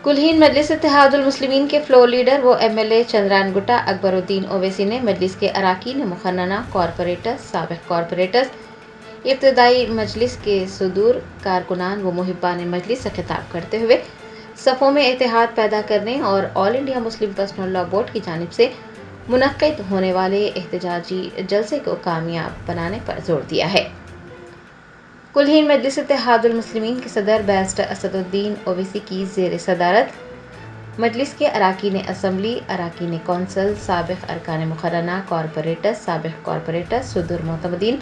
कुल हिंद मजलिस इत्तेहादुल मुस्लिमीन के floor leader व MLA चंद्रान गुट्टा अकबरुद्दीन ओवैसी ने मजलिस के अराकीन मुखन्नना कॉरपोरेटर्स, साबिक कॉरपोरेटर्स, इब्तदाई मजलिस के सुदूर कारकुनान व मुहिब्बान मजलिस से खिताब करते हुए सफ़ों में इत्तेहाद पैदा करने और all India Muslim personal law board की जानिब से मुनक्किद होने वाले एहतजाजी जलसे को कामयाब बनाने पर जोर दिया है। कुल हिंद मजलिस इत्तेहादुल मुस्लिमीन के सदर बैरिस्टर असदुद्दीन ओवैसी की ज़ेर सदारत मजलिस के अराकीन असम्बली, अराकीन कौंसल, साबिक अरकान मुखर्रना कॉरपोरेटर्स, साबिक कॉरपोरेटर्स, सुदूर मोतमदीन,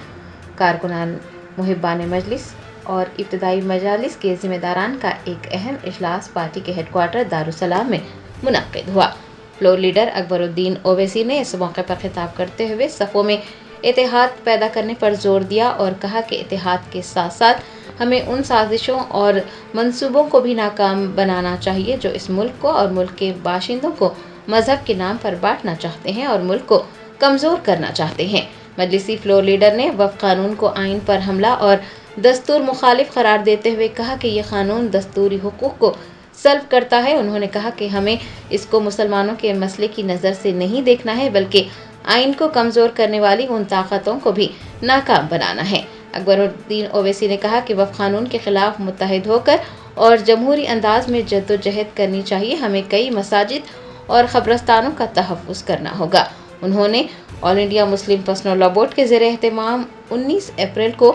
कारकुनान, मुहिब्बान मजलिस और इब्तदाई मजालिस के ज़िम्मेदारान का एक अहम इजलास पार्टी के हेडक्वार्टर दारुसलाम में मुनक्किद हुआ। फ्लोर लीडर अकबरुद्दीन ओवैसी ने इस मौके पर खिताब करते हुए सफ़ों में इत्तेहाद पैदा करने पर जोर दिया और कहा कि इत्तेहाद के साथ साथ हमें उन साजिशों और मंसूबों को भी नाकाम बनाना चाहिए जो इस मुल्क को और मुल्क के बाशिंदों को मजहब के नाम पर बांटना चाहते हैं और मुल्क को कमज़ोर करना चाहते हैं। मजलिसी फ्लोर लीडर ने वफ़ कानून को आइन पर हमला और दस्तूर मुखालिफ करार देते हुए कहा कि यह कानून दस्तूरी हुकूक को सल्ब करता है। उन्होंने कहा कि हमें इसको मुसलमानों के मसले की नज़र से नहीं देखना है बल्कि आइन को कमज़ोर करने वाली उन ताकतों को भी नाकाम बनाना है। अकबरुद्दीन ओवैसी ने कहा कि वफ़ कानून के ख़िलाफ़ मुत्तहिद होकर और जमहूरी अंदाज में जद्दोजहद करनी चाहिए। हमें कई मसाजिद और क़ब्रस्तानों का तहफ़्फ़ुज़ करना होगा। उन्होंने all India Muslim personal law board के ज़ेर एहतमाम 19 अप्रैल को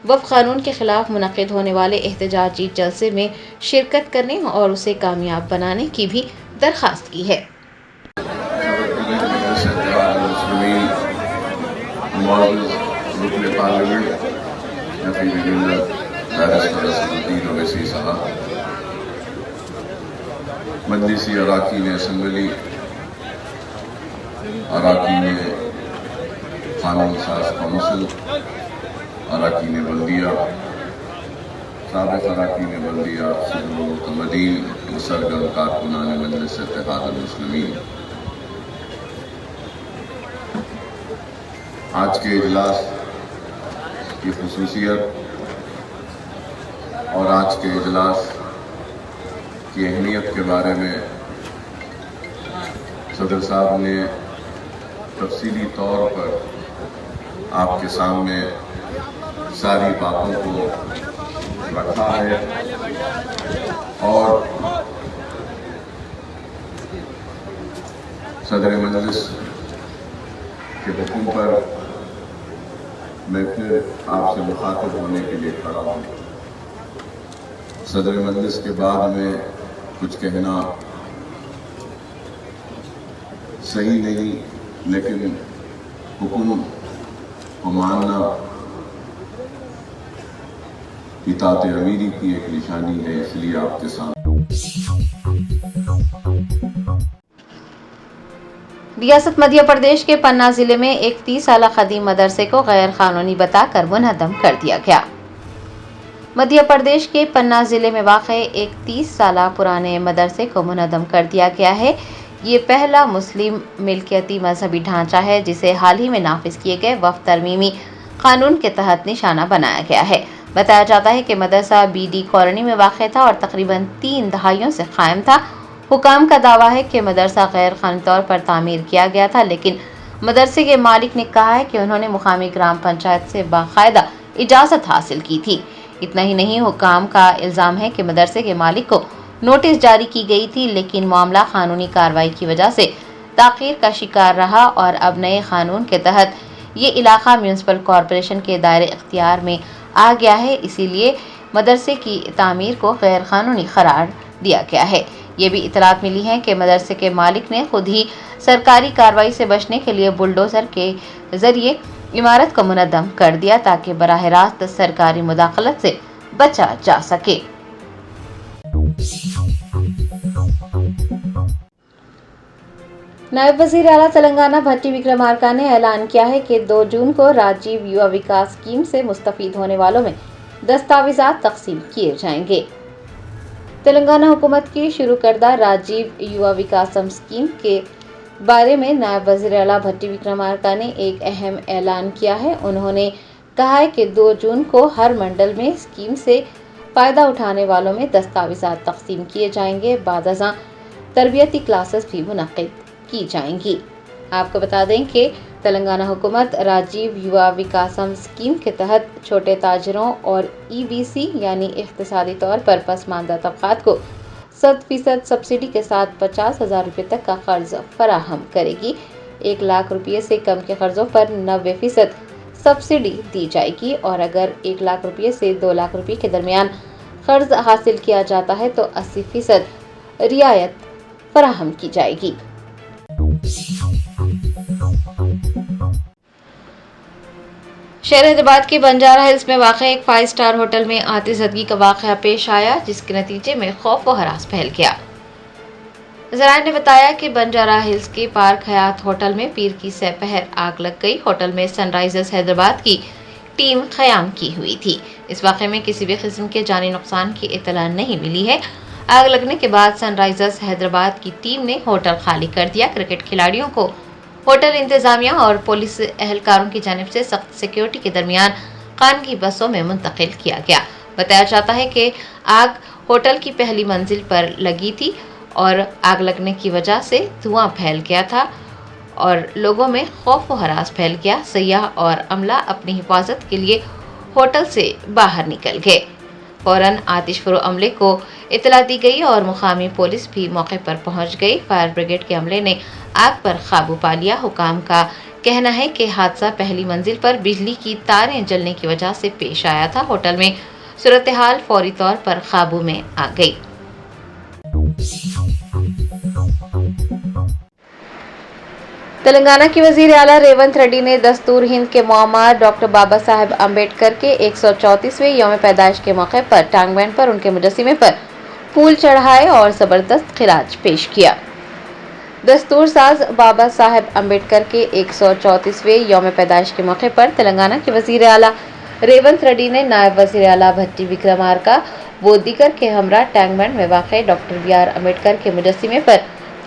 वफ़ कानून के ख़िलाफ़ मुनक़िद होने वाले एहतजाजी जलसे में शिरकत करने और उसे कामयाब बनाने की भी दरख्वास्त की है। मजलिसी अराकीन असम्बली, अराकीन कानून साज कौंसिल, अराकीन बल्दिया, साबिक अराकीन बल्दिया, सुदूर मोतमदीन, सरगर्म कारकुनान मजलिस इत्तेहादुल मुस्लिमीन, आज के इजलास की खुसूसियत और आज के इजलास की अहमियत के बारे में सदर साहब ने तफसीली तौर पर आपके सामने सारी बातों को रखा है और सदर मजलिस के हुक्म पर मैं फिर आपसे मुखातिब होने के लिए खड़ा हूँ। सदर मजलिस के बाद में कुछ कहना सही नहीं, लेकिन हुक्म को मानना इताअत अमीरी की एक निशानी है, इसलिए आपके साथ। रियासत मध्य प्रदेश के पन्ना जिले में एक 30 साल कदीम मदरसे को गैर कानूनी बताकर मुनहदम कर दिया गया। मध्य प्रदेश के पन्ना जिले में वाक़ एक 30 साल पुराने मदरसे को मुनहदम कर दिया गया है। ये पहला मुस्लिम मिल्कियती मजहबी ढांचा है जिसे हाल ही में नाफिज किए गए वक्फ तरमीमी कानून के तहत निशाना बनाया गया है। बताया जाता है कि मदरसा BD कॉलोनी में वाक़ था और तकरीबन 3 दहाइयों से कायम था। हुकाम का दावा है कि मदरसा गैर कानूनी तौर पर तामीर किया गया था, लेकिन मदरसे के मालिक ने कहा है कि उन्होंने मुकामी ग्राम पंचायत से बाकायदा इजाज़त हासिल की थी। इतना ही नहीं, हुकाम का इल्ज़ाम है कि मदरसे के मालिक को नोटिस जारी की गई थी, लेकिन मामला कानूनी कार्रवाई की वजह से ताख़ीर का शिकार रहा और अब नए कानून के तहत ये इलाका म्यूनसिपल कॉरपोरेशन के दायरे इख्तियार में आ गया है। इसीलिए मदरसे की तामीर को गैर कानूनी करार दिया गया है। ये भी इतलात मिली है कि मदरसे के मालिक ने खुद ही सरकारी कार्रवाई से बचने के लिए बुलडोज़र के ज़रिए इमारत को मुनहदम कर दिया ताकि बराह रास्त सरकारी मुदाखलत से बचा जा सके। नायब वज़ीर आला तेलंगाना भट्टी विक्रमार्का ने ऐलान किया है कि 2 जून को राजीव युवा विकास स्कीम से मुस्तफीद होने वालों में दस्तावेज़ात तक़सीम किए जाएंगे। तेलंगाना हुकूमत की शुरू करदा राजीव युवा विकासम स्कीम के बारे में नायब वज़ीर आला भट्टी विक्रमार्का ने एक अहम ऐलान किया है। उन्होंने कहा है कि 2 जून को हर मंडल में स्कीम से فائدہ اٹھانے والوں میں دستاویزات تقسیم کیے جائیں گے۔ بعد ازاں تربیتی کلاسز بھی منعقد کی جائیں گی۔ آپ کو بتا دیں کہ تلنگانہ حکومت راجیو یووا وکاسم اسکیم کے تحت چھوٹے تاجروں اور EBC یعنی اقتصادی طور پر پسماندہ طبقات کو 100% سبسڈی کے ساتھ 50,000 روپے تک کا قرض فراہم کرے گی۔ 1 لاکھ روپے سے کم کے قرضوں پر 90% سبسڈی دی جائے گی اور اگر 1 لاکھ روپے سے 2 لاکھ روپے کے درمیان قرض حاصل کیا جاتا ہے تو 80% رعایت فراہم کی جائے گی۔ شہر حیدرآباد کے بنجارہ ہلز میں واقع ایک 5 اسٹار ہوٹل میں آتش زدگی کا واقعہ پیش آیا، جس کے نتیجے میں خوف و ہراس پھیل گیا۔ ذرائع نے بتایا کہ بنجارہ ہلز کے پارک حیات ہوٹل میں پیر کی سہ پہر آگ لگ گئی۔ ہوٹل میں سن رائزرز حیدرآباد کی ٹیم قیام کی ہوئی تھی۔ اس واقعے میں کسی بھی قسم کے جانی نقصان کی اطلاع نہیں ملی ہے۔ آگ لگنے کے بعد سن رائزرز حیدرآباد کی ٹیم نے ہوٹل خالی کر دیا۔ کرکٹ کھلاڑیوں کو ہوٹل انتظامیہ اور پولیس اہلکاروں کی جانب سے سخت سیکیورٹی کے درمیان خانگی بسوں میں منتقل کیا گیا۔ بتایا جاتا ہے کہ آگ ہوٹل کی پہلی منزل پر لگی تھی اور آگ لگنے کی وجہ سے دھواں پھیل گیا تھا اور لوگوں میں خوف و ہراس پھیل گیا۔ سیاح اور عملہ اپنی حفاظت کے لیے ہوٹل سے باہر نکل گئے۔ فوراً آتش فروغ عملے کو اطلاع دی گئی اور مقامی پولیس بھی موقع پر پہنچ گئی۔ فائر بریگیڈ کے عملے نے آگ پر قابو پا لیا۔ حکام کا کہنا ہے کہ حادثہ پہلی منزل پر بجلی کی تاریں جلنے کی وجہ سے پیش آیا تھا۔ ہوٹل میں صورتحال فوری طور پر قابو میں آ گئی۔ تلنگانہ کی وزیر اعلیٰ ریونت ریڈی نے دستور ہند کے معمار ڈاکٹر بابا صاحب امبیڈکر کے 134ویں یوم پیدائش کے موقع پر ٹانگ بینڈ پر ان کے مجسمے پر پھول چڑھائے اور زبردست خراج پیش کیا۔ دستور ساز بابا صاحب امبیڈکر کے 134ویں یوم پیدائش کے موقع پر تلنگانہ کے وزیر اعلیٰ ریونت ریڈی نے نائب وزیر اعلیٰ بھٹی وکرمارکا و دیگر کے ہمراہ ٹانگ بینڈ میں واقع ڈاکٹر BR امبیڈکر کے مجسمے پر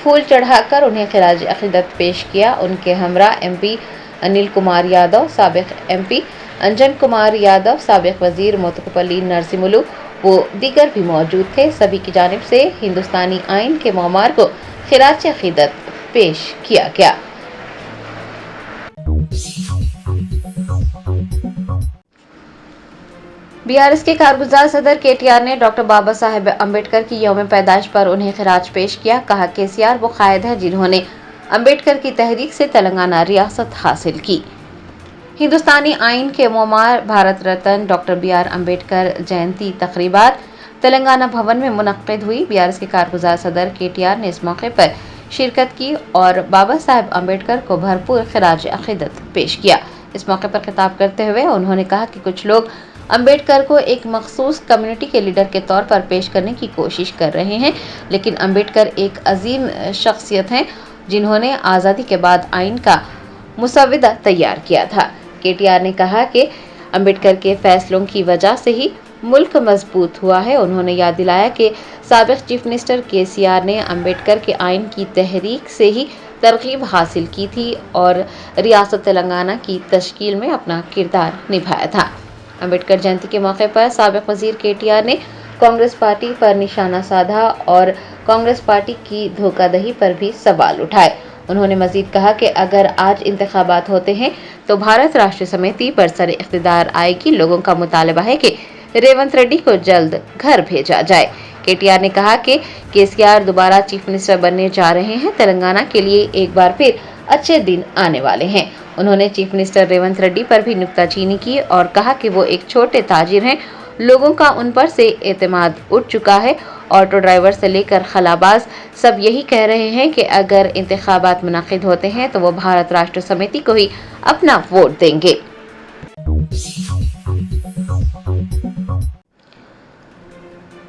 پھول چڑھا کر انہیں خراج عقیدت پیش کیا۔ ان کے ہمراہ MP انل کمار یادو، سابق MP انجن کمار یادو، سابق وزیر موتوپلی نرسملو و دیگر بھی موجود تھے۔ سبھی کی جانب سے ہندوستانی آئین کے معمار کو خراج عقیدت پیش کیا گیا۔ BRS کے کارگزار صدر KTR نے ڈاکٹر بابا صاحب امبیڈکر کی یوم پیدائش پر انہیں خراج پیش کیا۔ کہا KCR وہ قائد ہے جنہوں نے امبیڈکر کی تحریک سے تلنگانہ ریاست حاصل کی۔ ہندوستانی آئین کے معمار بھارت رتن ڈاکٹر BR امبیڈکر جینتی تقریبات تلنگانہ بھون میں منعقد ہوئی۔ BRS کے کارگزار صدر KTR نے اس موقع پر شرکت کی اور بابا صاحب امبیڈکر کو بھرپور خراج عقیدت پیش کیا۔ اس موقع پر خطاب کرتے ہوئے انہوں نے کہا کہ کچھ لوگ امبیڈکر کو ایک مخصوص کمیونٹی کے لیڈر کے طور پر پیش کرنے کی کوشش کر رہے ہیں، لیکن امبیڈکر ایک عظیم شخصیت ہیں جنہوں نے آزادی کے بعد آئین کا مسودہ تیار کیا تھا۔ KTR نے کہا کہ امبیڈکر کے فیصلوں کی وجہ سے ہی ملک مضبوط ہوا ہے۔ انہوں نے یاد دلایا کہ سابق چیف منسٹر KCR نے امبیڈکر کے آئین کی تحریک سے ہی ترغیب حاصل کی تھی اور ریاست تلنگانہ کی تشکیل میں اپنا کردار نبھایا تھا۔ امبیڈکر جینتی کے موقع پر سابق وزیر KTR نے کانگریس پارٹی پر نشانہ سادھا اور کانگریس پارٹی کی دھوکہ دہی پر بھی سوال اٹھائے۔ انہوں نے مزید کہا کہ اگر آج انتخابات ہوتے ہیں تو بھارت راشٹر سمیتی برسر اقتدار آئے گی۔ لوگوں کا مطالبہ ہے کہ ریونت ریڈی کو جلد گھر بھیجا جائے۔ KTR نے کہا کہ KCR دوبارہ چیف منسٹر بننے جا رہے ہیں۔ تلنگانہ کے لیے ایک بار پھر اچھے دن آنے والے ہیں۔ انہوں نے چیف منسٹر ریونت ریڈی پر بھی نکتہ چینی کی اور کہا کہ وہ ایک چھوٹے تاجر ہیں، لوگوں کا ان پر سے اعتماد اٹھ چکا ہے۔ آٹو ڈرائیور سے لے کر خلاباز سب یہی کہہ رہے ہیں کہ اگر انتخابات منعقد ہوتے ہیں تو وہ بھارت راشٹر سمیتی کو ہی اپنا ووٹ دیں گے۔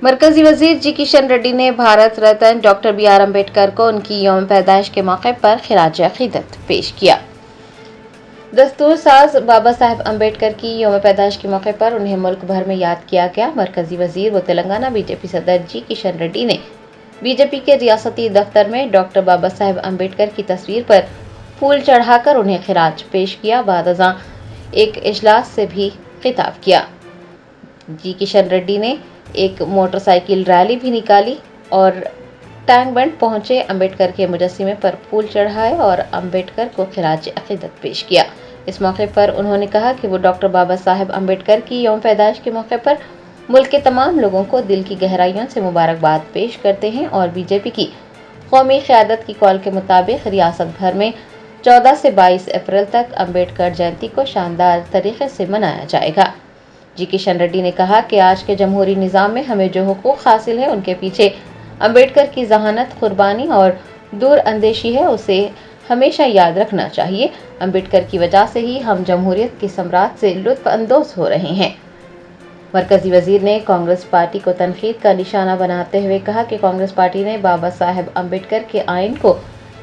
مرکزی وزیر جی کشن ریڈی نے بھارت رتن ڈاکٹر BR امبیڈکر کو ان کی یوم پیدائش کے موقع پر خراج عقیدت پیش کیا۔ دستور ساز بابا صاحب امبیڈکر کی یوم پیدائش کے موقع پر انہیں ملک بھر میں یاد کیا گیا۔ مرکزی وزیر و تلنگانہ BJP صدر جی کشن ریڈی نے BJP کے ریاستی دفتر میں ڈاکٹر بابا صاحب امبیڈکر کی تصویر پر پھول چڑھا کر انہیں خراج پیش کیا۔ بعد ازاں ایک اجلاس سے بھی خطاب کیا۔ جی کشن ریڈی نے एक मोटरसाइकिल रैली भी निकाली और टैंक बंड पहुंचे अम्बेडकर के मुजस्सिमे पर फूल चढ़ाए और अम्बेडकर को खिराज अकीदत पेश किया। इस मौके पर उन्होंने कहा कि वो डॉक्टर बाबा साहेब अम्बेडकर की यौम पैदाइश के मौके पर मुल्क के तमाम लोगों को दिल की गहराइयों से मुबारकबाद पेश करते हैं और बीजेपी की कौमी क़यादत की कॉल के मुताबिक रियासत भर में 14 से 22 अप्रैल तक अम्बेडकर जयंती को शानदार तरीके से मनाया जाएगा। जी किशन रेड्डी ने कहा कि आज के जमहूरी निज़ाम में हमें जो हुकूक हासिल है उनके पीछे अम्बेडकर की जहानत, कुर्बानी और दूर अंदेशी है, उसे हमेशा याद रखना चाहिए। अम्बेडकर की वजह से ही हम जमहूरियत के सम्राट से लुत्फ अंदोज हो रहे हैं। मरकजी वजीर ने कांग्रेस पार्टी को तनकीद का निशाना बनाते हुए कहा कि कांग्रेस पार्टी ने बाबा साहेब अम्बेडकर के आइन को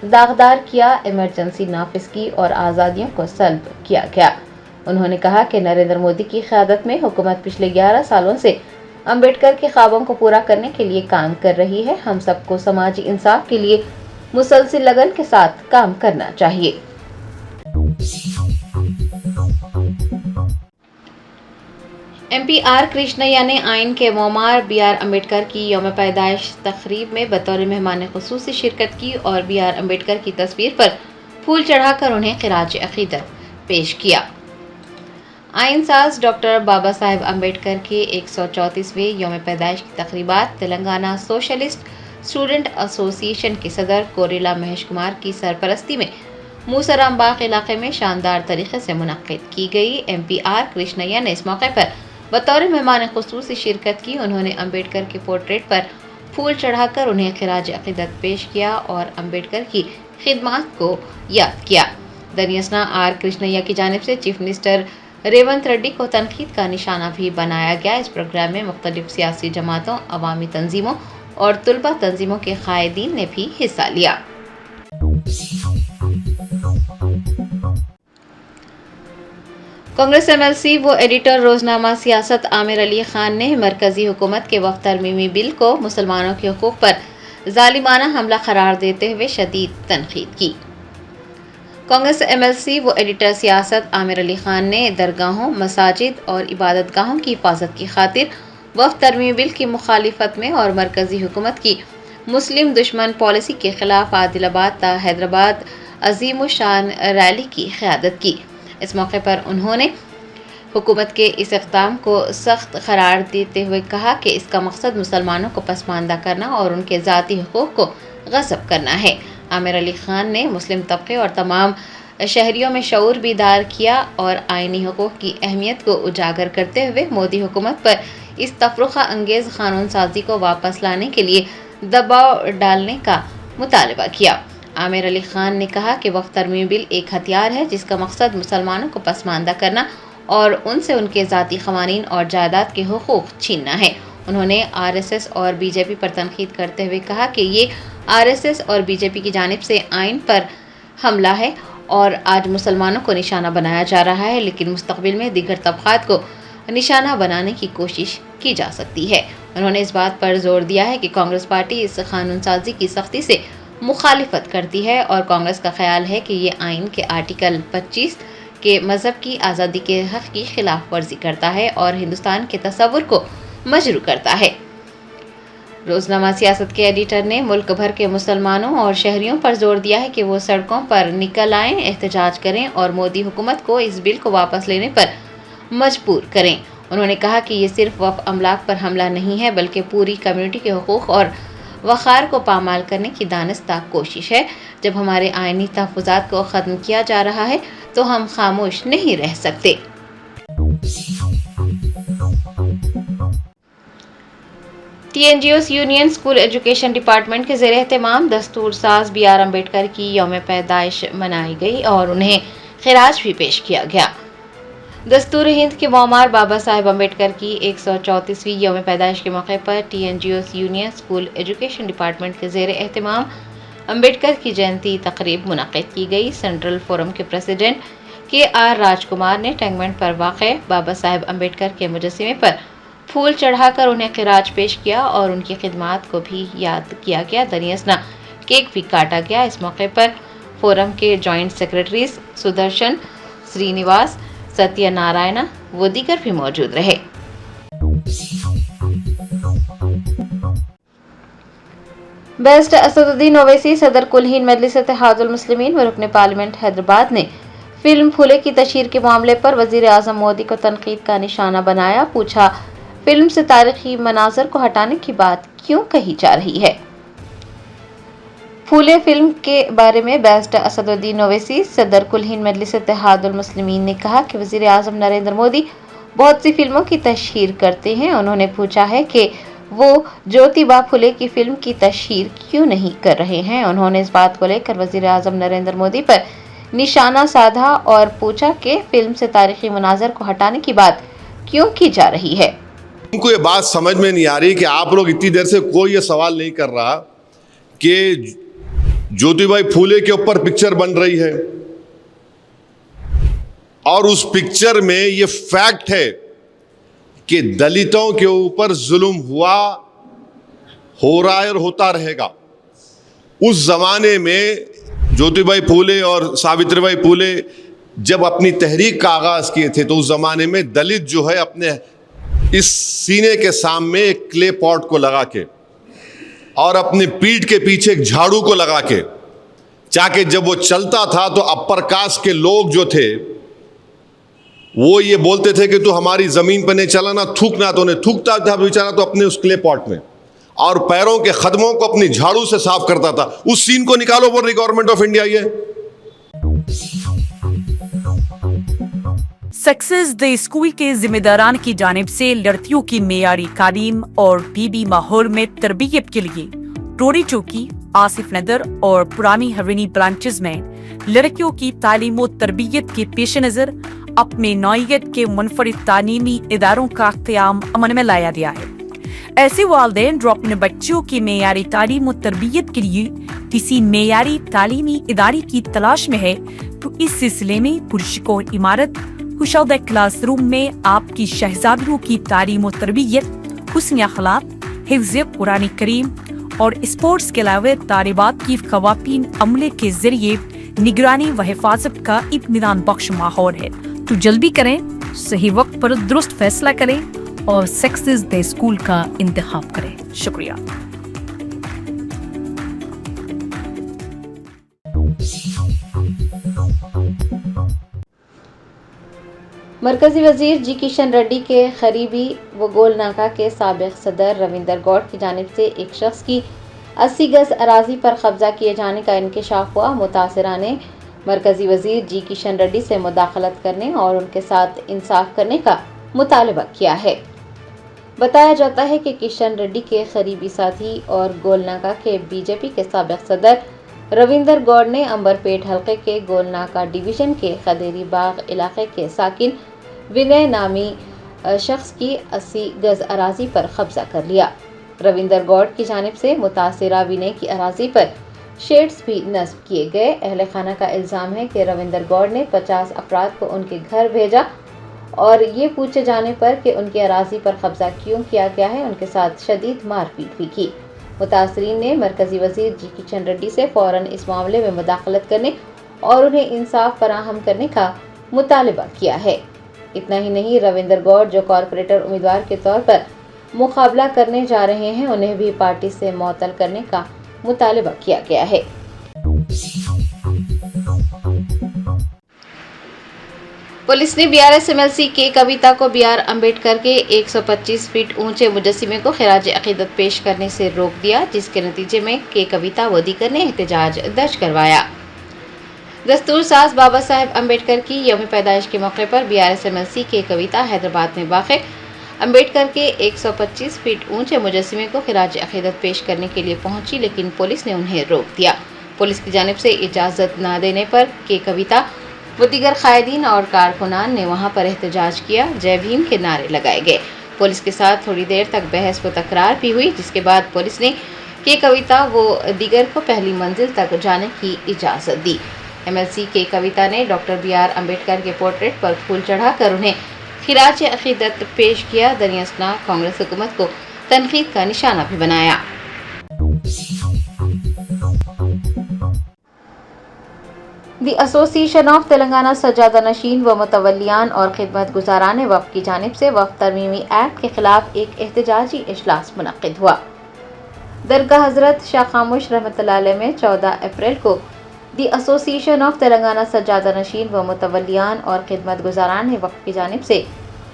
दागदार किया, इमरजेंसी नाफिज की और आज़ादियों को सल्ब किया गया। उन्होंने कहा कि नरेंद्र मोदी की क़यादत में हुकूमत पिछले 11 सालों से अम्बेडकर के ख्वाबों को पूरा करने के लिए काम कर रही है। हम सबको समाजी इंसाफ के लिए मुसलसिल लगन के साथ काम करना चाहिए। MP R कृष्णैया ने आइन के मोमार BR अम्बेडकर की यौम पैदाइश तकरीब में बतौर मेहमान खुसूसी शिरकत की और BR अम्बेडकर की तस्वीर पर फूल चढ़ाकर उन्हें खिराज अकीदत पेश किया। आइन साज डॉक्टर बाबा साहेब अम्बेडकर के 134वें यौम पैदाइश की तकरीबात तेलंगाना सोशलिस्ट स्टूडेंट एसोसिएशन के सदर कोरेला महेश कुमार की सरपरस्ती में मूसराम बाग इलाके में शानदार तरीके से मुनक्किद की गई। MP R कृष्णैया ने इस मौके पर बतौर मेहमान खुसूसी शिरकत की। उन्होंने अम्बेडकर के पोर्ट्रेट पर फूल चढ़ाकर उन्हें खिराज अकीदत पेश किया और अम्बेडकर की खिदमत को याद किया। दनियासना R कृष्णैया की जानिब से चीफ मिनिस्टर रेवंत रेड्डी को तनकीद का निशाना भी बनाया गया। इस प्रोग्राम में मुख्तलिफ सियासी जमातों, अवामी तंजीमों और तुलबा तंजीमों के कायदीन ने भी हिस्सा लिया। कांग्रेस MLC व एडिटर रोजनामा सियासत आमिर अली खान ने मरकजी हुकूमत के वक्त तरमीमी बिल को मुसलमानों के हुकूक पर जालिमाना हमला करार देते हुए शदीद तनकीद की। कांग्रेस MLC व एडिटर सियासत आमिर अली खान ने दरगाहों, मसाजिद और इबादतगाहों की हिफाजत की खातिर वक्त तरमीमी बिल की मुखालिफत में और मरकजी हुकूमत की मुस्लिम दुश्मन पॉलिसी के खिलाफ आदिलाबाद ता हैदराबाद अजीम शान रैली की क़यादत की। इस मौके पर उन्होंने हुकूमत के इस इक़दाम को सख्त करार देते हुए कहा कि इसका मकसद मुसलमानों को पसमानदा करना और उनके ज़ाती हुकूक को गस्ब करना है। आमिर अली खान ने मुस्लिम तबके और तमाम शहरियों में शऊर बेदार किया और आइनी हुकूक की अहमियत को उजागर करते हुए मोदी हुकूमत पर इस तफरुक़ा अंगेज़ कानून साजी को वापस लाने के लिए दबाव डालने का मुतालबा किया। आमिर अली खान ने कहा कि वक्त तरमीमी बिल एक हथियार है जिसका मकसद मुसलमानों को पसमानदा करना और उनसे उनके ज़ाती क़वानीन और जायदाद के हुकूक छीनना है। उन्होंने RSS और BJP पर तनकीद करते हुए कहा कि ये RSS और BJP की जानिब से आइन पर हमला है और आज मुसलमानों को निशाना बनाया जा रहा है, लेकिन मुस्तक़बिल में दीगर तबक़ात को निशाना बनाने की कोशिश की जा सकती है। उन्होंने इस बात पर जोर दिया है कि कांग्रेस पार्टी इस कानून साजी की सख्ती से मुखालिफत करती है और कांग्रेस का ख्याल है कि ये आइन के आर्टिकल 25 के मज़हब की आज़ादी के हक़ की खिलाफ वर्जी करता है और हिंदुस्तान के तसव्वुर को मजरू करता है। रोजनामा सियासत के एडिटर ने मुल्क भर के मुसलमानों और शहरियों पर जोर दिया है कि वो सड़कों पर निकल आएं, एहतजाज करें और मोदी हुकूमत को इस बिल को वापस लेने पर मजबूर करें। उन्होंने कहा कि ये सिर्फ वक्फ अमलाक पर हमला नहीं है बल्कि पूरी कम्युनिटी के हुकूक और वक़ार को पामाल करने की दानिस्ता कोशिश है। जब हमारे आइनी तहफ़्फ़ुज़ात को ख़त्म किया जा रहा है तो हम खामोश नहीं रह सकते। TNGOs union school education department के ज़ेर एहतमाम दस्तूर साज BR अम्बेडकर की यौम पैदाइश मनाई गई और उन्हें खिराज भी पेश किया गया। दस्तूर हिंद के मोमार बाबा साहेब अम्बेडकर की 134वीं यौम पैदाइश के मौके पर TNGOs union school education department के ज़ेर एहतमाम अम्बेडकर की जयंती तकरीब मुनक़्क़िद की गई। सेंट्रल फोरम के प्रेसिडेंट KR राजकुमार ने टैंकबंड पर वाक़े बाबा साहेब अम्बेडकर के मुजस्सिमे पर फूल चढ़ाकर उन्हें खिराज पेश किया और उनकी खिदमात को भी याद किया गया। दनियासना केक भी काटा गया। इस मौके पर फोरम के जॉइंट सेक्रेटरीज सुदर्शन, श्रीनिवास, सत्य नारायण व दीगर भी मौजूद रहे। बेस्ट असदुद्दीन ओवैसी सदर कुल हिंद मजलिस इत्तेहादुल मुस्लिमीन व रुकन पार्लियामेंट हैदराबाद ने फिल्म फूले की तशहीर के मामले पर वजीर आजम मोदी को तनकीद का निशाना बनाया। पूछा, फिल्म से तारीखी मनाजर को हटाने की बात क्यों कही जा रही है। फूले फिल्म के बारे में बेस्ट असदुद्दीन ओवैसी सदर कुल हिंद मजलिस इत्तेहादुल मुस्लिमीन ने कहा कि वजीर आजम नरेंद्र मोदी बहुत सी फिल्मों की तशहीर करते हैं। उन्होंने पूछा है कि वो ज्योतिबा फुले की फिल्म की तशहीर क्यों नहीं कर रहे हैं। उन्होंने इस बात को लेकर वजीर आजम नरेंद्र मोदी पर निशाना साधा और पूछा कि फिल्म से तारीखी मनाजर को हटाने की बात क्यों की जा रही है। उनको ये बात समझ में नहीं आ रही कि आप लोग इतनी देर से कोई ये सवाल नहीं कर रहा कि ज्योतिबा फूले के ऊपर पिक्चर बन रही है और उस पिक्चर में ये फैक्ट है कि दलितों के ऊपर जुल्म हुआ, हो रहा है और होता रहेगा। उस जमाने में ज्योतिबा फूले और सावित्रीबाई फूले जब अपनी तहरीक का आगाज किए थे तो उस जमाने में दलित जो है अपने इस सीने के सामने एक क्ले पॉट को लगा के और अपने पीठ के पीछे एक झाड़ू को लगा के चाके जब वो चलता था तो अपर कास्ट के लोग जो थे वो ये बोलते थे कि तू हमारी जमीन पर नहीं चला ना थूकना, तो उन्हें थूकता था बेचारा तो अपने उस क्ले पॉट में और पैरों के खदमों को अपनी झाड़ू से साफ करता था। उस सीन को निकालो, बोल रही गवर्नमेंट ऑफ इंडिया ये। सक्सेस द स्कूल के जिम्मेदारान की जानिब से लड़कियों की मेयारी तालीम और पीबी माहौल में तरबियत के लिए टोरी चौकी, आसिफ नगर और पुरानी हवेली ब्रांचेस में लड़कियों की तालीम और तरबियत के पेश नजर अपने नौइयत के मुनफरिद तालीमी इदारों का क़याम अमल में लाया गया है। ऐसे वालिदैन जो अपने बच्चों की मेयारी तालीम और तरबियत के लिए किसी मेयारी तालीमी इदारे की तलाश में है तो इस सिलसिले में पुरस्कार इमारत कुशौदा क्लासरूम में आपकी शहजादियों की तालीम और तरबियत, हुस्न अखलाक, हिफ्ज़ कुरान करीम और स्पोर्ट्स के अलावा तालिबात की ख़वातीन अमले के जरिए निगरानी व हिफाजत का इत्मीनान बख्श माहौल है। तो जल्दी करें, सही वक्त पर दुरुस्त फैसला करें और सक्सेस द स्कूल का इंतखाब करें। शुक्रिया। मरकजी वजीर जी किशन रेड्डी के करीबी व गोलनाका के साबिक सदर रविंदर गौड़ की जानिब से एक शख्स की 80 गज अराजी पर कब्जा किए जाने का इंकशाफ हुआ। मुतासिरा ने मरकजी वजीर जी किशन रेड्डी से मुदाखलत करने और उनके साथ इंसाफ करने का मुतालबा किया है। बताया जाता है कि किशन रेड्डी के करीबी साथी और गोलनाका के बीजेपी के साबिक सदर रविंदर गौड़ ने अंबरपेट हल्के के गोलनाका डिवीजन के खदेरी बाग इलाके के साकिन विनय नामी शख्स की 80 गज अराजी पर कब्जा कर लिया। रविंदर गौड़ की जानिब से मुतासिरा विनय की अराजी पर शेड्स भी नस्ब किए गए। अहले खाना का इल्ज़ाम है कि रविंदर गौड़ ने 50 अफराद को उनके घर भेजा और ये पूछे जाने पर कि उनकी अराजी पर कब्जा क्यों किया गया है, उनके साथ शदीद मारपीट भी की। मुतासरीन ने मरकजी वजीर जी किशन रेड्डी से फौरन इस मामले में मुदाखलत करने और उन्हें इंसाफ फराहम करने का मुतालबा किया है। इतना ही नहीं, रविंदर गौड़ जो कॉरपोरेटर उम्मीदवार के तौर पर मुकाबला करने जा रहे हैं, उन्हें भी पार्टी से मुअत्तल करने का मुतालबा किया गया है। पुलिस ने बीआरएस एमएलसी के कविता को बीआर अम्बेडकर के 125 फीट ऊंचे मुजस्सिमे को खिराज अकीदत पेश करने से रोक दिया, जिसके नतीजे में के कविता व दीगर ने एहतजाज दर्ज करवाया। दस्तूर साज बाबा साहेब अम्बेडकर की यौम पैदाइश के मौके पर बीआरएस एमएलसी के कविता हैदराबाद में वाक़े अम्बेडकर के 125 फीट ऊंचे मुजस्सिमे को खिराज अकीदत पेश करने के लिए पहुंची, लेकिन पुलिस ने उन्हें रोक दिया। पुलिस की जानिब से इजाज़त न देने पर के कविता व दीगर कायदीन और कारकुनान ने वहां पर एहतजाज किया। जय भीम के नारे लगाए गए। पुलिस के साथ थोड़ी देर तक बहस व तकरार भी हुई, जिसके बाद पुलिस ने के कविता व दीगर को पहली मंजिल तक जाने की इजाज़त दी। एमएलसी के कविता ने डॉक्टर बीआर अम्बेडकर के पोर्ट्रेट पर फूल चढ़ाकर उन्हें खिराज अकीदत पेश किया। दरियासना कांग्रेस हुकूमत को तनकीद का निशाना भी बनाया। दी एसोसिएशन ऑफ तेलंगाना सजादा नशीन व मुतवलियान और खिदमत गुजारान वफ़ की जानिब से वफ़ तरमीमी एक्ट के खिलाफ एक एहतजाजी इजलास मुनक्किद हुआ। दरगाह हजरत शाह खामोश रहमतुल्लाह अलैह में 14 अप्रैल को दी एसोसिएशन ऑफ तेलंगाना सज्जादा नशीन व मुतवलियान और खिदमत गुजारान वक्फ की जानिब से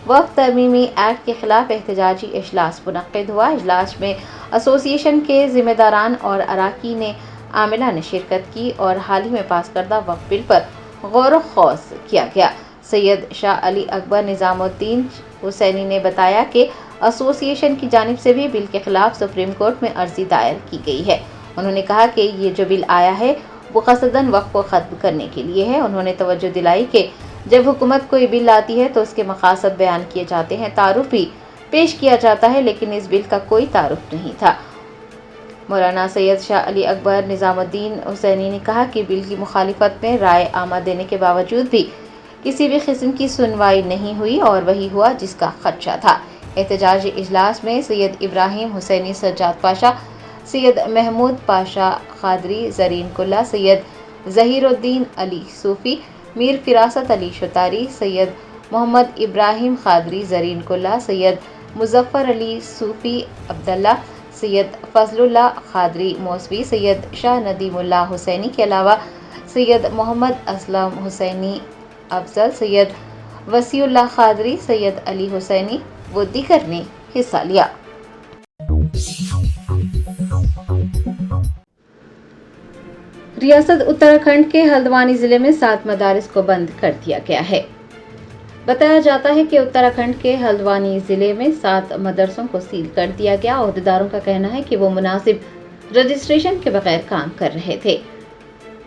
वक्फ तरमीमी एक्ट के खिलाफ एहतजाजी इजलास मुनक्किद हुआ। इजलास में एसोसिएशन के जिम्मेदारान और अराकीन आमिला ने शिरकत की और हाल ही में पास करदा वक्फ बिल पर गौर खौज किया गया। सैयद शाह अली अकबर निज़ामुद्दीन हुसैनी ने बताया कि एसोसिएशन की जानिब से भी बिल के खिलाफ सुप्रीम कोर्ट में अर्जी दायर की गई है। उन्होंने कहा कि ये जो बिल आया है वो क़सदन वक्फ को ख़त्म करने के लिए है। उन्होंने तवज्जो दिलाई कि जब हुकूमत कोई बिल लाती है तो उसके मकासद बयान किए जाते हैं, तारुफ भी पेश किया जाता है, लेकिन इस बिल का कोई तारुफ नहीं था। मौलाना सैयद शाह अली अकबर निज़ामुद्दीन हुसैनी ने कहा कि बिल की मुखालिफत में राय आमा देने के बावजूद भी किसी भी किस्म की सुनवाई नहीं हुई और वही हुआ जिसका खदशा था। एहतजाजी इजलास में सैयद इब्राहिम हुसैनी सज्जाद पाशा, सैयद महमूद पाशा खादरी ज़रीन कुल्ला, सैयद ज़हीरुद्दीन अली सूफ़ी, मीर फिरासत अली शुतारी, सैयद मोहम्मद इब्राहिम खादरी ज़रीन कुल्ला, सैयद मुज़फ़्फ़र अली सूफ़ी अब्दुल्ला, सैयद फजलुल्लाह खादरी मौसवी, सैयद शाह नदीमुल्लाह हुसैनी के अलावा सैयद मोहम्मद असलम हुसैनी अफजल, सैयद वसीउल्लाह खादरी, सैयद अली हुसैनी व दीगर ने हिस्सा लिया। रियासत उत्तराखंड के हल्द्वानी जिले में 7 मदारिस को बंद कर दिया गया है। बताया जाता है कि उत्तराखंड के हल्द्वानी जिले में 7 मदरसों को सील कर दिया गया। अहदेदारों का कहना है कि वो मुनासिब रजिस्ट्रेशन के बगैर काम कर रहे थे।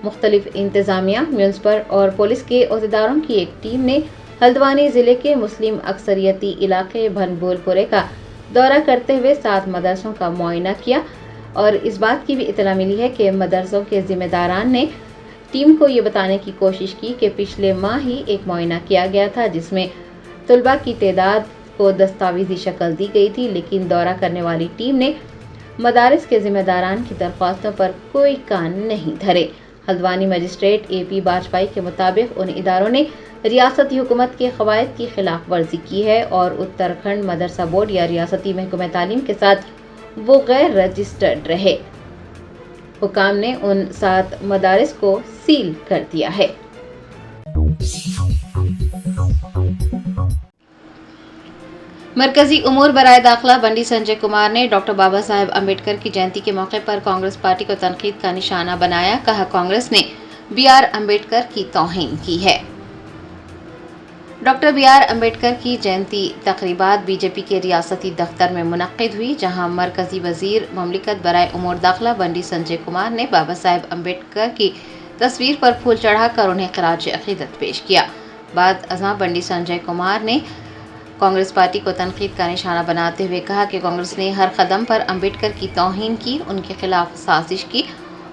मुख्तलिफ इंतजामिया, म्यूनिसिपल और पुलिस के अहदेदारों की एक टीम ने हल्द्वानी जिले के मुस्लिम अक्सरियती इलाके भनबोलपुरे का दौरा करते हुए 7 मदरसों का मुआयना किया और इस बात की भी इतला मिली है कि मदरसों के जिम्मेदारान ने टीम को ये बताने की कोशिश की कि पिछले माह ही एक मुआयना किया गया था जिसमें तलबा की तादाद को दस्तावेजी शक्ल दी गई थी, लेकिन दौरा करने वाली टीम ने मदारिस के जिम्मेदारान की दरख्वास्तों पर कोई कान नहीं धरे। हल्द्वानी मजिस्ट्रेट AP बाजपाई के मुताबिक उन इदारों ने रियासती हुकूमत के क़वायद की खिलाफ वर्जी की है और उत्तराखंड मदरसा बोर्ड या रियासती महकमे तालीम के साथ वो गैर रजिस्टर्ड रहे। हुकाम ने उन 7 मदारिस को सील कर दिया है। मरकजी उमूर बराए दाखिला बंडी संजय कुमार ने डॉक्टर बाबा साहेब अम्बेडकर की जयंती के मौके पर कांग्रेस पार्टी को तनकीद का निशाना बनाया। कहा, कांग्रेस ने BR अम्बेडकर की तौहीन की है। डॉक्टर BR अम्बेडकर की जयंती तकरीबात बीजेपी के रियासती दफ्तर में मुनक्किद हुई, जहां मरकजी वजीर ममलिकत बराए उमूर दाखिला बंडी संजय कुमार ने बाबा साहेब अम्बेडकर की तस्वीर पर फूल चढ़ाकर उन्हें खराज अकीदत पेश किया। बाद अज़ां बंडी संजय कुमार ने कांग्रेस पार्टी को तनकीद का निशाना बनाते हुए कहा कि कांग्रेस ने हर कदम पर अम्बेडकर की तौहीन की, उनके खिलाफ साजिश की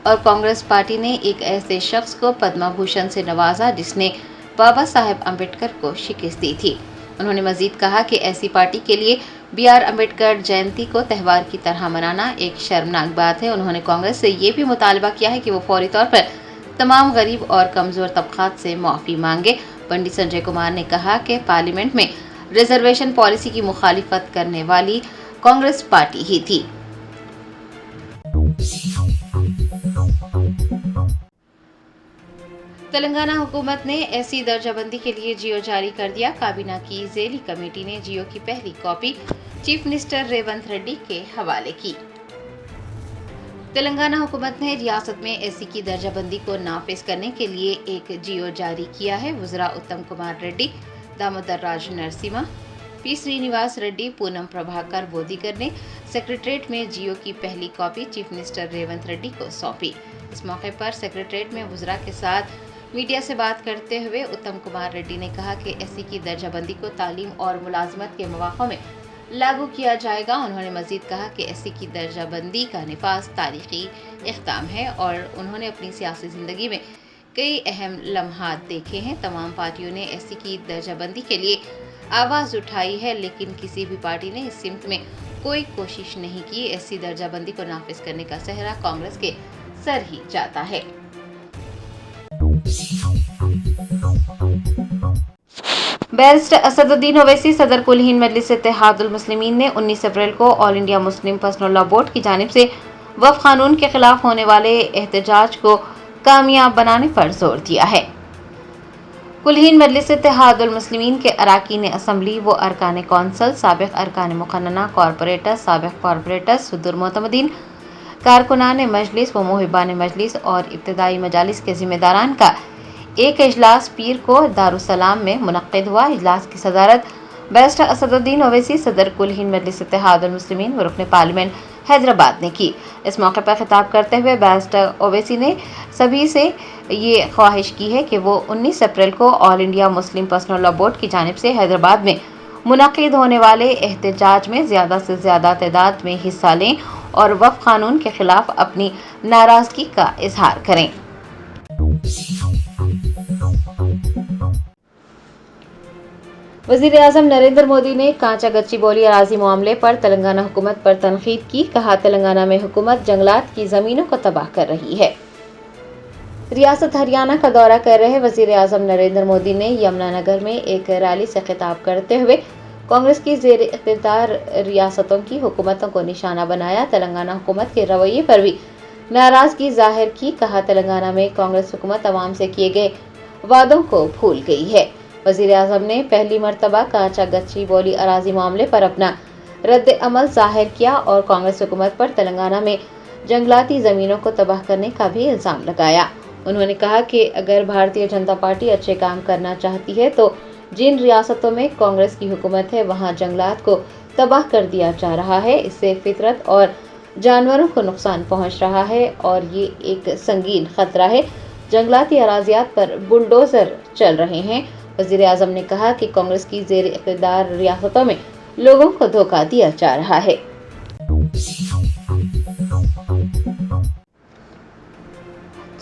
और कांग्रेस पार्टी ने एक ऐसे शख्स को पद्म भूषण से नवाजा जिसने बाबा साहेब अम्बेडकर को शिकस्त दी थी। उन्होंने मजीद कहा कि ऐसी पार्टी के लिए BR अम्बेडकर जयंती को त्यौहार की तरह मनाना एक शर्मनाक बात है। उन्होंने कांग्रेस से ये भी मुतालबा किया है कि वो फौरी तौर पर तमाम गरीब और कमज़ोर तबकात से माफ़ी मांगे। बंडी संजय कुमार ने कहा कि पार्लियामेंट में रिजर्वेशन पॉलिसी की मुखालिफत करने वाली कांग्रेस पार्टी ही थी। तेलंगाना हुकूमत ने ऐसी दर्जाबंदी के लिए जियो जारी कर दिया। काबीना की ज़ेली कमेटी ने जियो की पहली copy chief minister Revanth Reddy के हवाले की। तेलंगाना हुकूमत ने रियासत में एसी की दर्जाबंदी को नाफिज करने के लिए एक जियो जारी किया है। वज़रा उत्तम कुमार रेड्डी, दामोदर राज नरसिम्हा, P श्रीनिवास रेड्डी, पूनम प्रभाकर बोदीगर ने सेक्रेटरीट में जियो की पहली copy chief minister Revanth Reddy को सौंपी। इस मौके पर सेक्रेटरीट में वज़रा के साथ मीडिया से बात करते हुए उत्तम कुमार रेड्डी ने कहा कि एसी की दर्जाबंदी को तालीम और मुलाजमत के मौक़ों में लागू किया जाएगा। उन्होंने मजीद कहा कि एसी की दर्जाबंदी का निफाज तारीखी इक़दाम है और उन्होंने अपनी सियासी ज़िंदगी में कई अहम लम्हात देखे हैं। तमाम पार्टियों ने एसी की दर्जाबंदी के लिए आवाज़ उठाई है, लेकिन किसी भी पार्टी ने इस सिमत में कोई कोशिश नहीं की। एसी दर्जाबंदी को नाफिज करने का सेहरा कांग्रेस के सर ही जाता है। बैरिस्टर असदुद्दीन ओवैसी सदर कुल हिंद मजलिस इत्तेहादुल मुस्लिमीन ने 19 अप्रैल को all India Muslim personal law board की जानिब से وفد قانون کے خلاف ہونے والے احتجاج کو کامیاب بنانے پر زور دیا ہے۔ کلہین مجلس اتحاد المسلمین کے اراکین اسمبلی و ارکان کونسل، سابق ارکان مقننہ، کارپوریٹر، سابق کارپوریٹر، صدر معتمدین، کارکنان مجلس و محبان مجلس اور ابتدائی مجالس کے ذمہ داران کا ایک اجلاس پیر کو دارالسلام میں منعقد ہوا۔ اجلاس کی صدارت بیرسٹر اسد الدین اویسی، صدر کلہین مجلس اتحاد المسلمین و رکن پارلیمنٹ حیدرآباد نے کی۔ اس موقع پر خطاب کرتے ہوئے بیرسٹر اویسی نے سبھی سے یہ خواہش کی ہے کہ وہ 19 اپریل کو all India Muslim personal law board کی جانب سے حیدرآباد میں منعقد ہونے والے احتجاج میں زیادہ سے زیادہ تعداد میں حصہ لیں اور وفد قانون کے خلاف اپنی ناراضگی کا اظہار کریں۔ وزیر اعظم نریندر مودی نے کانچا گچی بولی اراضی معاملے پر تلنگانہ حکومت پر تنقید کی۔ کہا، تلنگانہ میں حکومت جنگلات کی زمینوں کو تباہ کر رہی ہے۔ ریاست ہریانہ کا دورہ کر رہے وزیر اعظم نریندر مودی نے یمنا نگر میں ایک ریلی سے خطاب کرتے ہوئے کانگریس کی زیر اقتدار ریاستوں کی حکومتوں کو نشانہ بنایا۔ تلنگانہ حکومت کے رویے پر بھی ناراضگی ظاہر کی۔ کہا، تلنگانہ میں کانگریس حکومت عوام سے کیے گئے وعدوں کو بھول گئی ہے۔ وزیر اعظم نے پہلی مرتبہ کانچا گچی بولی اراضی معاملے پر اپنا رد عمل ظاہر کیا اور کانگریس حکومت پر تلنگانہ میں جنگلاتی زمینوں کو تباہ کرنے کا بھی الزام لگایا۔ انہوں نے کہا کہ اگر بھارتیہ جنتا پارٹی اچھے کام کرنا چاہتی ہے تو جن ریاستوں میں کانگریس کی حکومت ہے وہاں جنگلات کو تباہ کر دیا جا رہا ہے۔ اس سے فطرت اور جانوروں کو نقصان پہنچ رہا ہے اور یہ ایک سنگین خطرہ ہے۔ جنگلاتی اراضیات پر بلڈوزر چل رہے ہیں۔ وزیر اعظم نے کہا کہ کانگریس کی زیر اقتدار ریاستوں میں لوگوں کو دھوکہ دیا جا رہا ہے۔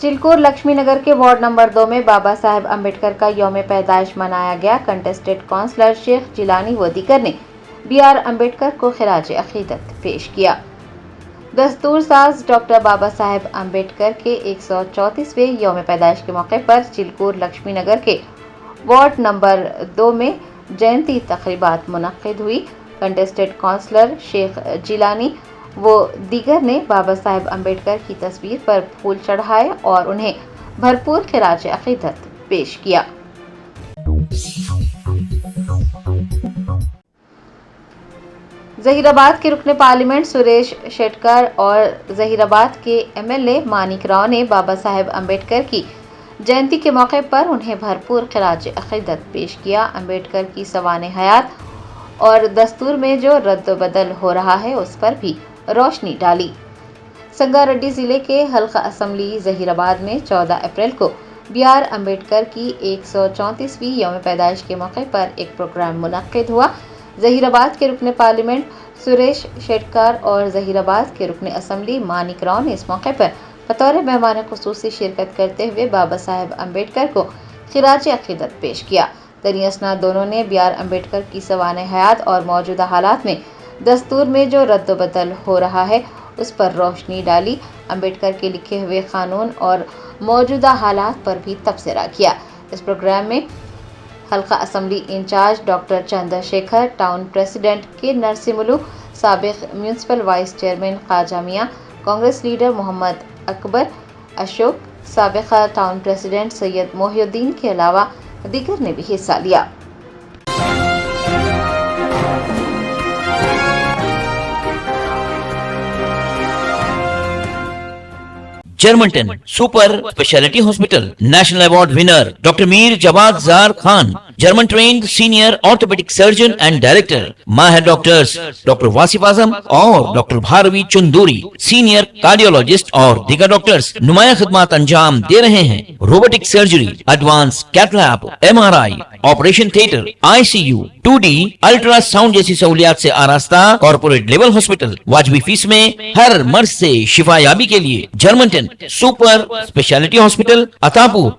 چلکور لکشمی نگر کے وارڈ نمبر 2 میں بابا صاحب امبیڈکر کا یوم پیدائش منایا گیا۔ کنٹسٹڈ کونسلر شیخ جیلانی و دیگر نے بی آر امبیڈکر کو خراج عقیدت پیش کیا۔ دستور ساز ڈاکٹر بابا صاحب امبیڈکر کے 134ویں یوم پیدائش کے موقع پر چلکور لکشمی نگر کے وارڈ نمبر 2 میں جینتی تقریبات منعقد ہوئی۔ کنٹسٹڈ کونسلر شیخ جیلانی و دیگر نے بابا صاحب امبیڈکر کی تصویر پر پھول چڑھائے اور انہیں بھرپور خراج عقیدت پیش کیا۔ ظہیر آباد کے رکن پارلیمنٹ سریش شیٹکر اور ظہیر آباد کے MLA مانک راؤ نے بابا صاحب امبیڈکر کی جینتی کے موقع پر انہیں بھرپور خراج عقیدت پیش کیا۔ امبیڈکر کی سوانح حیات اور دستور میں جو رد و بدل ہو رہا ہے اس پر بھی روشنی ڈالی۔ سنگا ریڈی ضلع کے حلقہ اسمبلی ظہیر آباد میں 14 اپریل کو بی آر امبیڈکر کی 134ویں یوم پیدائش کے موقع پر ایک پروگرام منعقد ہوا۔ ظہیر آباد کے رکن پارلیمنٹ سریش شیٹکر اور ظہیر آباد کے رکن اسمبلی مانک راؤ نے اس موقع پر بطور مہمان خصوصی شرکت کرتے ہوئے بابا صاحب امبیڈکر کو خراج عقیدت پیش کیا۔ دریں اثنا دونوں نے بی آر امبیڈکر کی سوانح حیات اور موجودہ حالات میں دستور میں جو رد و بدل ہو رہا ہے اس پر روشنی ڈالی۔ امبیڈکر کے لکھے ہوئے قانون اور موجودہ حالات پر بھی تبصرہ کیا۔ اس پروگرام میں حلقہ assembly in charge doctor Chandra Shekhar, town president K Narsimlu, سابق municipal vice chairman Khwaja Mian, Congress leader Mohammad Akbar Ashok, سابقہ ٹاؤن پریزیڈنٹ سید محی الدین کے علاوہ دیگر نے بھی حصہ لیا۔ جرمنٹن super speciality hospital national award winner doctor Mir Jawad Zar Khan, German trained senior orthopaedic surgeon and director, ماہر ڈاکٹرز ڈاکٹر واصف اعظم اور doctor Bharavi Chanduri, senior cardiologist اور دیگر ڈاکٹرز نمایاں خدمات انجام دے رہے ہیں۔ Robotic surgery, advance cath lab, MRI، operation theatre, ICU، 2D ultrasound جیسی سہولیات سے آراستہ کارپوریٹ لیول ہاسپٹل، واجبی فیس میں ہر مرض سے شفا یابی کے لیے جرمنٹن سپر اسپیشلٹی ہاسپٹل، عطاپور۔